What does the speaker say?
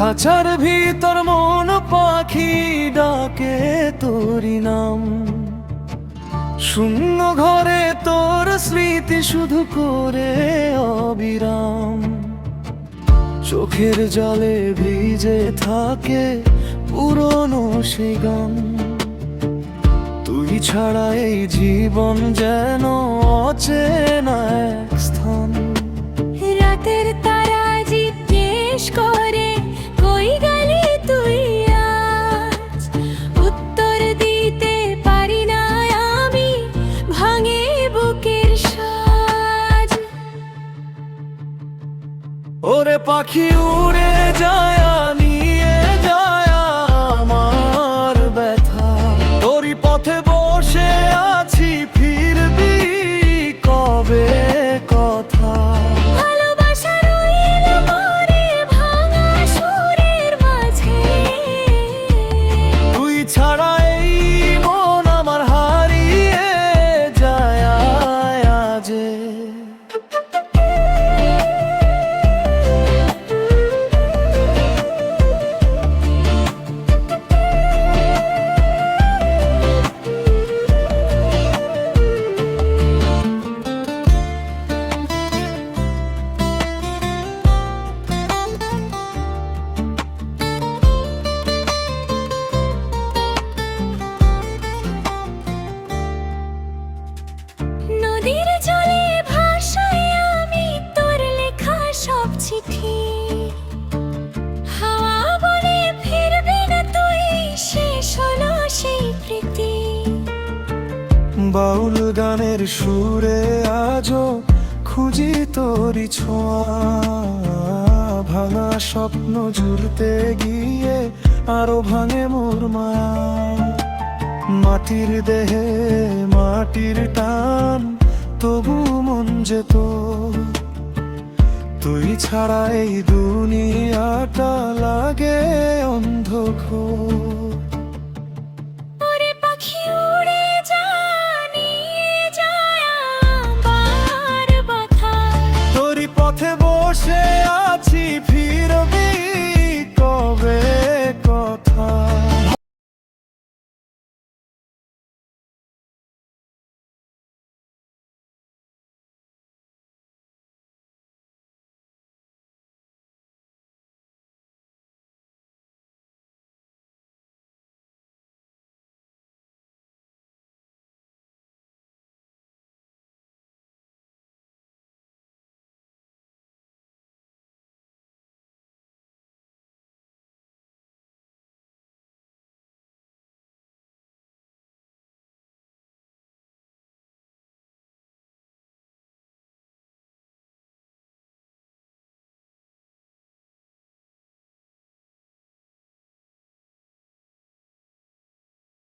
খাঁচার ভিতর মন পাখি ডাকে তোরি নাম, শূন্য ঘরে তোর স্মৃতি শুধু করে অবিরাম। চোখের জলে ভিজে থাকে পুরনো সেই গান, তুই ছাড়া এই জীবন যেন অচেনা এক স্থান। রাতের তারা জিজ্ঞেস করে কই গেলি তুই আজ, উত্তর দিতে পারি না আমি, ভাঙে বুকের সাজ। ওরে পাখি উড়ে যায় নিয়ে যায় আমার ব্যথা, তোরই পথে বসে আছি ফিরবি কবে কথা। ভালোবাসা রইল মরে ভাঙা সুরের মাঝে, তুই ছাড়া এই মন আমার হারিয়ে যায় আজে। নদীর জলে ভাসাই আমি তোর লেখা সব চিঠি, হাওয়া বলে ফিরবি না তুই, শেষ হলো সেই প্রীতি। বাউল গানের সুরে আজও খুঁজি তোরি ছোঁয়া, ভাঙা স্বপ্ন জুড়তে গিয়ে আরো ভাঙে মোর মায়া। মাটির দেহে মাটির টান, তবু মন যেত, তুই ছাড়া এই দুনিয়াটা লাগে অন্ধকার।